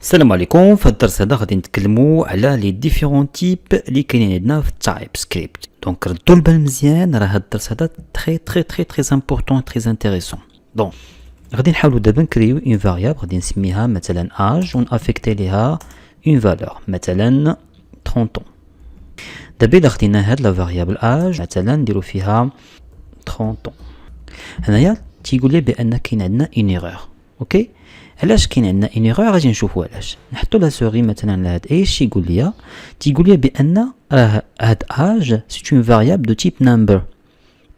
السلام عليكم. في الدرس هذا غادي نتكلموا على لي ديفيرون تيب اللي كاينين عندنا في التايب سكريبت. دونك ردوا البال مزيان، راه هذا الدرس هذا تري امبورطون تري انتريسون. دونك غادي نحاولوا دابا نكريو اون فاريابل غادي نسميها مثلا اج ونافيكتي ليها اون فالور مثلا 30 طون. دابا الا خدينا هاد لا فاريابل اج مثلا نديرو فيها 30 طون، هنايا تيقول لي بان كاين عندنا اون ايرور. اوكي، علاش كاين عندنا اون ايرور؟ غادي نشوفوا علاش. نحطوا لا سوري مثلا لهاد ايش يقول لي؟ تيقول لي بان راه هاد اج سي اون فاريابل دو تيب نمبر.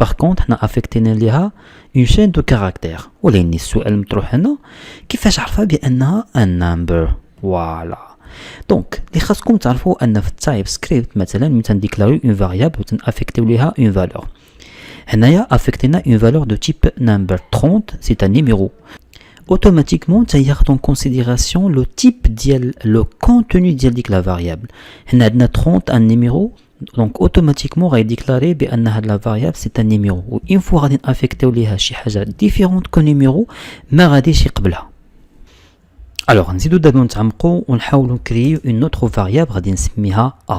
باغ كونطخ حنا افيكتينا ليها اون شين دو كاركتير، ولكن السؤال المطروح هنا كيفاش عرفها بانها ان نمبر؟ فوالا. دونك اللي خاصكم تعرفوا ان في التايب سكريبت مثلا ملي تنديكلاريو اون فاريابل و تنافيكتيو ليها اون فالور، هنايا افيكتينا اون فالور دو تيب نمبر 30 سي ان نيميرو. automatiquement تاخذ en considération le type ديال le contenu ديال ديك لا variable. هنا عندنا 30 un numéro، donc automatiquement غيديكلاري بان هاد لا variable c'est un numéro، و une fois غادي نافيكتيو ليها شي حاجه différente كو numéro ما غاديش يقبلها. alors نزيدو دابا نتعمقوا ونحاولوا نكريو une autre variable غادي نسميها a،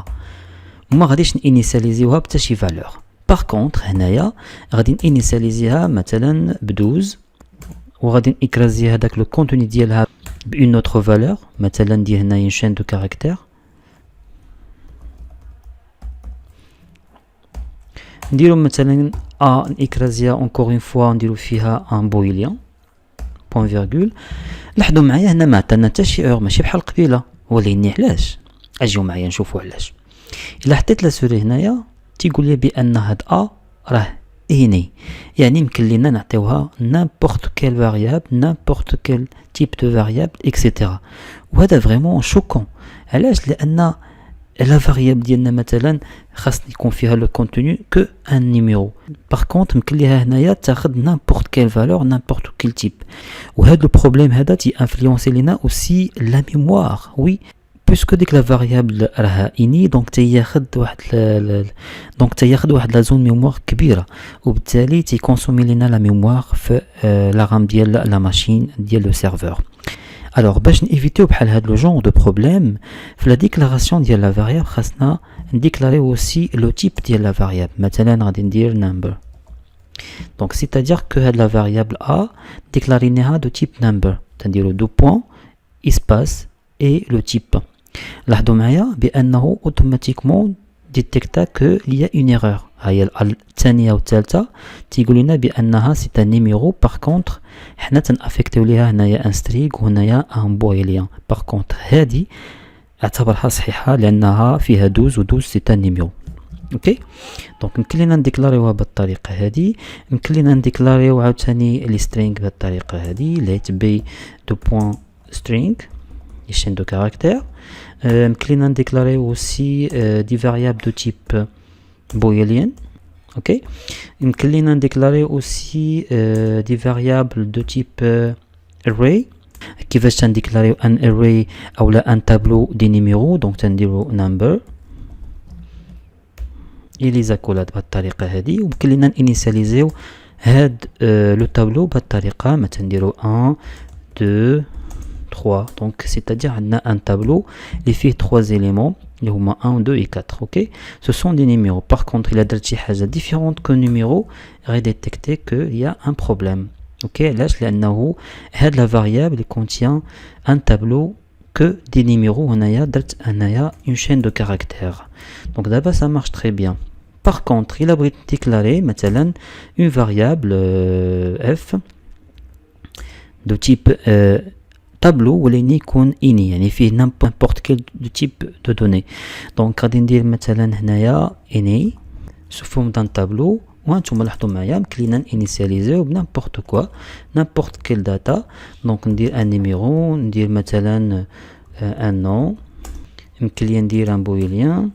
وما غاديش نانيسياليزيوها بتا شي فالور. par contre هنايا غادي نانيسياليزيها مثلا ب 12 وغادي نكرازي هذاك لو كونتوني ديالها بون نوتر فالور، مثلا ندير هنايا شين دو كاركتير، نديرو مثلا نكرازيها اونكور اون فوا نديرو فيها ان بويليان بوين فيرغول. لاحظوا معايا هنا ما عطانا حتى شي ايرور، ماشي بحال قبيله، ولكن علاش؟ اجيو معايا نشوفوا علاش. الا حطيت لا سوري هنايا تيقول لي بان هاد راه إيني، يعني يمكن لينا نعطيوها n'importe quelle variable n'importe quel type de variable etc. وهذا فريمون شوكون. علاش؟ لان لا فاريابل ديالنا مثلا خاصني يكون فيها لو كونتوني كو ان نيميرو، باغ كونط يمكن ليها هنايا تاخذ n'importe quelle valeur n'importe quel type. وهذا لو بروبليم هذا تي انفلونسي لينا اوسي لا ميموار. وي بوسكو ديك لا فاريابل راها اني، دونك تياخذ واحد لا زون ميموار كبيره، وبالتالي تيكونسومي لينا لا ميموار في لا رام ديال لا ماشين ديال لو سيرفور. الوغ باش نيفيتيو بحال هاد لو جون دو بروبليم في لا ديكلاراسيون ديال لا فاريابل خاصنا نديكلاريو اوسي لو تيب ديال لا فاريابل. مثلا غادي ندير نمبر، دونك سيتادير كو هاد لا فاريابل ا ديكلارينيها دو تيب نمبر، تنديرو دو بوين اسباس اي لو تيب. لاحظوا معايا بانه اوتوماتيكمون ديتيكتا كو ليا اون ايرور. هي الثانيه والثالثه تيقول لنا بانها سي ان نيميرو، باغ كونطخ حنا تنافيكتيو ليها هنايا ان ستريك وهنايا ان بويليان. باغ كونطخ هادي اعتبرها صحيحه لانها فيها 12 و 12 سي ان نيميرو. اوكي، دونك يمكن لينا نديكلاريوها بالطريقه هادي، يمكن لينا نديكلاريو عاوتاني لي سترينغ بالطريقه هادي ليت بي دو بوين سترينغ les chaînes de caractères. يمكن لنا نديكلاريو aussi دي فاريابل دو تيب بويليان. اوكي، يمكن لنا نديكلاريو aussi دي فاريابل دو تيب array. كيفاش تنديكلاريو ان array او لا ان تابلو دي نيميرو؟ دونك تنديرو نمبر اي لي زاكولات بهاد الطريقه هادي، ويمكن لنا انيسياليزيو هاد لو تابلو بهاد الطريقه، ما تنديرو 1 2 3. donc c'est-à-dire on a un tableau qui fait 3 éléments اللي هما 1 2 et 4. ok, ce sont des numéros. par contre il a درت شي حاجه différente que numéro غيديتيكتي que il y a un problème. ok, علاش؟ لانه هاد la variable contient un tableau que des numéros. هنايا درت هنايا une chaîne de caractères. donc d'abord ça marche très bien. par contre il a بغيت déclarer مثلا une variable f de type tableau ولكن يكون اني، يعني فيه n'importe quel type de données. دونك غادي ندير مثلا هنايا اني سو فورم دان تابلو، وانتم لاحظوا معايا يمكن لينا انيسياليزيو بنيمبورت كوا n'importe quel داتا. دونك ندير ان نيميرو، ندير مثلا ان نو، يمكن لي ندير ان بويليان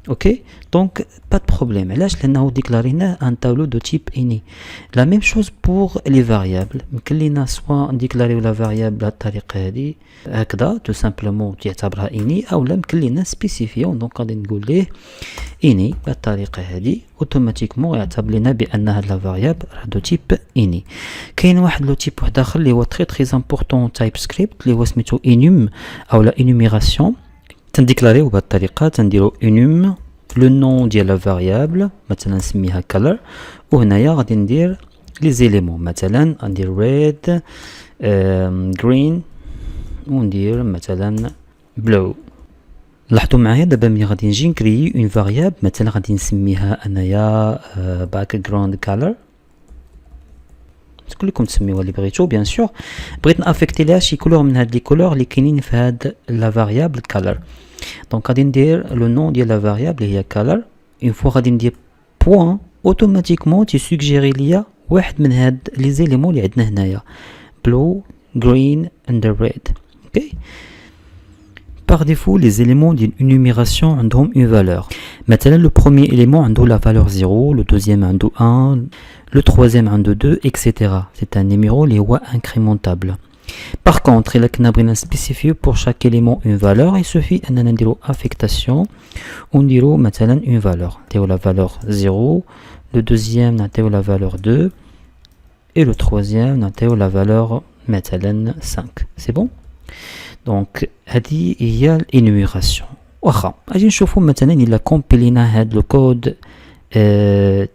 Ok, donc pas de problème. Là, je l'ai déclaré un tableau de type ini. La même chose pour les variables. Nous soit déclarer la variable à tariq tout simplement تعتبرها ini ou là nous spécifions donc on نقول ini بالطريقه هذه automatiquement يعتبر لنا بان هذه la variable de type ini. كاين واحد لو تيب واحد اخر اللي هو très très important TypeScript اللي هو سميتو enum او la enumération. تنديكلاريو بهذه الطريقه تنديرو enum le nom ديال la variable مثلا نسميها color وهنايا غادي ندير لي زيليمون مثلا ندير red green وندير مثلا blue. لاحظوا معايا دابا ملي غادي نجي نكري اون فاريابل مثلا غادي نسميها انايا background color كلكم تسميوها اللي بغيتو بيان سور. بغيت نافيكتي لها شي كولور من هاد لي كولور اللي كاينين في هاد لا فاريابل color. دونك غادي ندير لو نون ديال لا فاريابل هي color. اون فوا غادي ندير بوين اوتوماتيكمون تيسوجيري ليا واحد من هاد لي زيليمون اللي عندنا هنايا blue green and red. اوكي par défaut les éléments d'une énumération ont une valeur. Maintenant le premier élément a la valeur 0, le deuxième a 1, le troisième a 2, etc. C'est un numéro qui est incrémentable. Par contre, il y a spécifié pour chaque élément une valeur. Il suffit de affectation. On dirait maintenant une valeur. La valeur 0, le deuxième a la valeur 2 et le troisième a la valeur maintenant 5. C'est bon? Donc, هذه هي l'énumération. واخا غادي نشوفوا مثلا الا كومبيلينا هذا الكود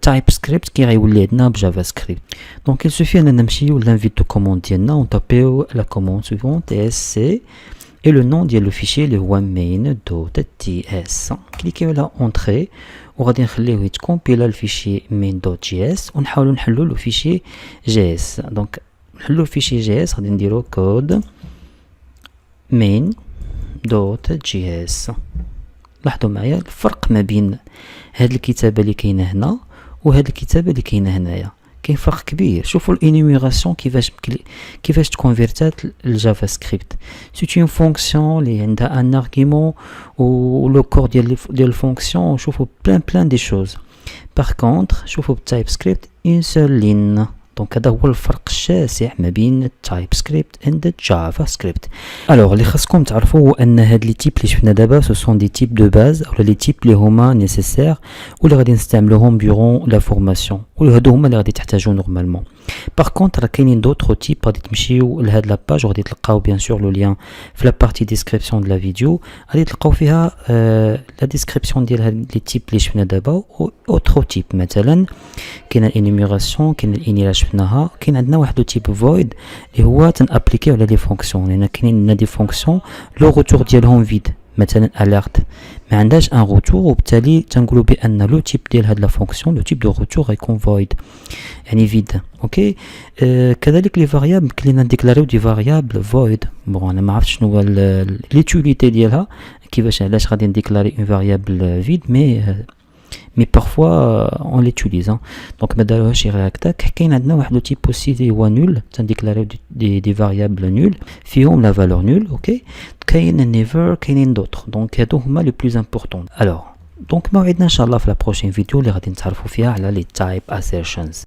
TypeScript كي غيولي عندنا بجافا سكريبت. دونك il suffit اننا نمشيو للانفيتو كوموند ديالنا ونطابيو لا كوموند suivante esc et le nom ديال لو فيشي اللي هو main.ts. كليكيو على entrée وغادي نخليوه يتكومبيلا الفيشي main.js ونحاولوا نحلوا لو فيشي js. دونك نحلوا الفيشي js غادي نديرو كود main.js. لاحظوا معايا الفرق ما بين هاد الكتابه اللي كاينه هنا وهاد الكتابه اللي كاينه هنايا كاين فرق كبير. شوفوا الانيميراسيون كيفاش تكونفيرتات الجافا سكريبت. سي اون فونكسيون اللي عندها ان ارغيومون و لو كور ديال الفونكسيون شوفوا بلان دي شوز. باغ كونطخ شوفوا بالتايب سكريبت اون سول لين. دونك هذا هو الفرق الشاسع ما بين التايب سكريبت اند جافا سكريبت. الوغ اللي خاصكم تعرفوا هو ان هاد لي تيب اللي شفنا دابا سو سون دي تيب دو باز او لي تيب اللي هما نيسيسير واللي غادي نستعملوهم دورون لا فورماسيون وهادو هما اللي غادي تحتاجو نورمالمون. باغ كونطخ راه كاينين دوطخ تيب غادي تمشيو لهاد لاباج وغادي تلقاو بيان سور لو لين في لا بارتي ديسكريبسيون دو لا فيديو غادي تلقاو فيها لا ديسكريبسيون ديال هاد لي تيب اللي شفنا دابا و اوترو تيب مثلا كاين الانيميراسيون كاين الاني اللي شفناها كاين عندنا واحد لو تيب فويد اللي هو تنابليكيو على لي فونكسيون لان كاينين لنا دي فونكسيون لو روتور ديالهم فيد مثلا اليرت ما عندهاش ان روتور وبالتالي تنقولوا بان لو تيب ديال هاد لا فونكسيون لو تيب دو روتور غيكون فويد يعني فيد. اوكي كذلك لي فاريابل كلينا نديكلاريو دي فاريابل فويد. بون انا ما عرفتش شنو هو ليتيليتي ديالها كيفاش علاش غادي نديكلاري اون فاريابل فيد mais parfois on l'utilise. Donc ما داروهاش غير هكذاك. كاين عندنا واحد لو تيب اوسي اللي هو نول تنديكلاريو دي فاريابل نول فيهم لا فالور نول. اوكي كاين نيفر كاينين دوطخ. دونك هادو هما لي بلوز امبورطون. الوغ دونك موعدنا ان شاء الله في لا بروشين فيديو اللي غادي نتعرفوا فيها على لي تايب assertions.